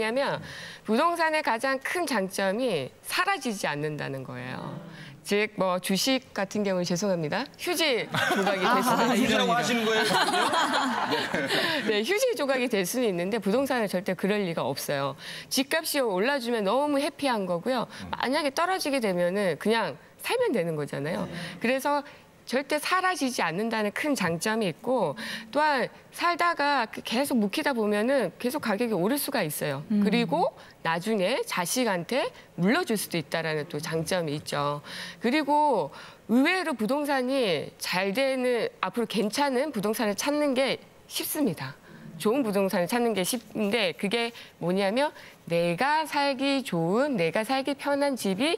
뭐냐면 부동산의 가장 큰 장점이 사라지지 않는다는 거예요. 즉, 뭐 주식 같은 경우는 죄송합니다. 휴지 조각이 될 수는 있는데. 휴지라고 하시는 거예요? 네, 휴지 조각이 될 수는 있는데 부동산은 절대 그럴 리가 없어요. 집값이 올라주면 너무 해피한 거고요. 만약에 떨어지게 되면은 그냥 살면 되는 거잖아요. 그래서 절대 사라지지 않는다는 큰 장점이 있고 또한 살다가 계속 묵히다 보면은 계속 가격이 오를 수가 있어요. 그리고 나중에 자식한테 물려줄 수도 있다라는 또 장점이 있죠. 그리고 의외로 부동산이 잘 되는 앞으로 괜찮은 부동산을 찾는 게 쉽습니다. 좋은 부동산을 찾는 게 쉽은데 그게 뭐냐면 내가 살기 좋은, 내가 살기 편한 집이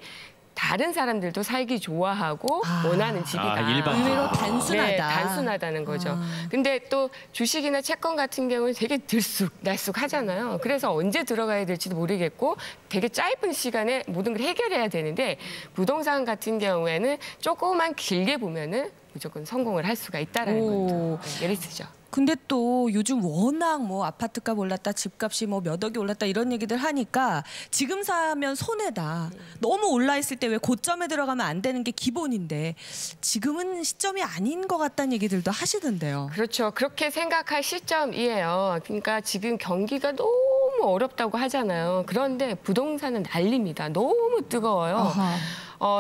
다른 사람들도 살기 좋아하고 원하는 집이다. 의외로 단순하다. 네, 단순하다는 거죠. 근데 또 주식이나 채권 같은 경우는 되게 들쑥날쑥 하잖아요. 그래서 언제 들어가야 될지도 모르겠고 되게 짧은 시간에 모든 걸 해결해야 되는데 부동산 같은 경우에는 조금만 길게 보면은 무조건 성공을 할 수가 있다라는 거죠. 네, 메리트죠. 근데 또 요즘 워낙 뭐 아파트값 올랐다, 집값이 뭐 몇 억이 올랐다 이런 얘기들 하니까 지금 사면 손해다. 너무 올라 있을 때 왜 고점에 들어가면 안 되는 게 기본인데 지금은 시점이 아닌 것 같다는 얘기들도 하시던데요. 그렇죠. 그렇게 생각할 시점이에요. 그러니까 지금 경기가 너무 어렵다고 하잖아요. 그런데 부동산은 난립니다. 너무 뜨거워요.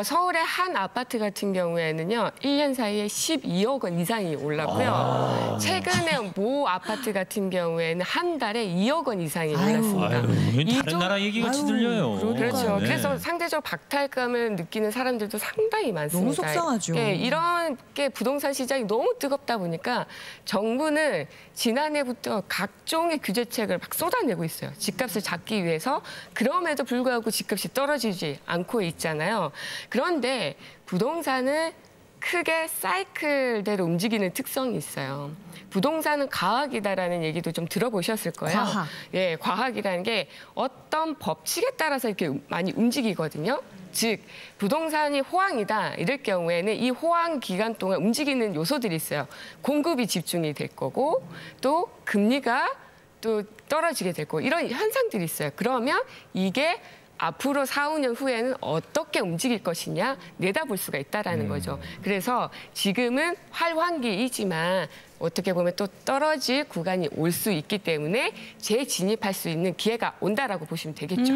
서울의 한 아파트 같은 경우에는요. 1년 사이에 12억 원 이상이 올랐고요. 최근에 모 아파트 같은 경우에는 한 달에 2억 원 이상이 올랐습니다. 다른 나라 얘기 같이 들려요. 그렇죠. 네. 그래서 상대적 박탈감을 느끼는 사람들도 상당히 많습니다. 너무 속상하죠. 네, 이런 게 부동산 시장이 너무 뜨겁다 보니까 정부는 지난해부터 각종의 규제책을 막 쏟아내고 있어요. 집값을 잡기 위해서. 그럼에도 불구하고 집값이 떨어지지 않고 있잖아요. 그런데 부동산은 크게 사이클대로 움직이는 특성이 있어요. 부동산은 과학이다라는 얘기도 좀 들어보셨을 거예요. 과학. 예, 과학이라는 게 어떤 법칙에 따라서 이렇게 많이 움직이거든요. 즉, 부동산이 호황이다 이럴 경우에는 이 호황 기간 동안 움직이는 요소들이 있어요. 공급이 집중이 될 거고 또 금리가 또 떨어지게 될 거고 이런 현상들이 있어요. 그러면 이게 앞으로 4, 5년 후에는 어떻게 움직일 것이냐 내다볼 수가 있다라는 거죠. 그래서 지금은 활황기이지만 어떻게 보면 또 떨어질 구간이 올 수 있기 때문에 재진입할 수 있는 기회가 온다라고 보시면 되겠죠.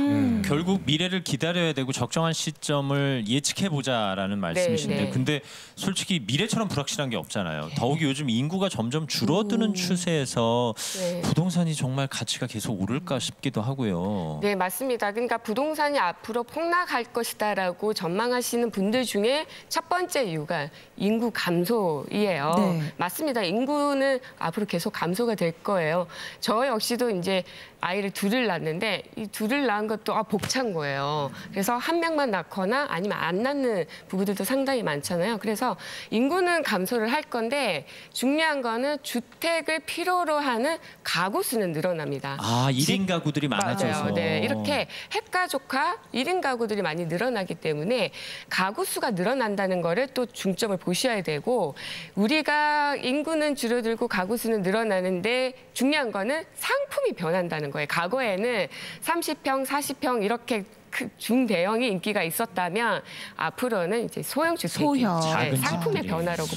결국 미래를 기다려야 되고 적정한 시점을 예측해보자라는 말씀이신데 네. 근데 솔직히 미래처럼 불확실한 게 없잖아요. 더욱이 요즘 인구가 점점 줄어드는 추세에서 네. 부동산이 정말 가치가 계속 오를까 싶기도 하고요. 네, 맞습니다. 그러니까 부동산이 앞으로 폭락할 것이다라고 전망하시는 분들 중에 첫 번째 이유가 인구 감소이에요. 네. 맞습니다. 인구는 앞으로 계속 감소가 될 거예요. 저 역시도 이제 아이를 둘을 낳았는데 이 둘을 낳은 것도 벅찬 거예요. 그래서 한 명만 낳거나 아니면 안 낳는 부부들도 상당히 많잖아요. 그래서 인구는 감소를 할 건데 중요한 거는 주택을 필요로 하는 가구 수는 늘어납니다. 1인 가구들이 많아져서. 맞아요. 네, 이렇게 핵가족화 1인 가구들이 많이 늘어나기 때문에 가구 수가 늘어난다는 거를 또 중점을 보셔야 되고 우리가 인구는 줄어들고 가구 수는 늘어나는데 중요한 거는 상품이 변한다는 거예요. 과거에는 30평, 40평 이렇게 중대형이 인기가 있었다면 앞으로는 이제 소형 주택이 소형. 네, 작은 상품의 집들이. 변화라고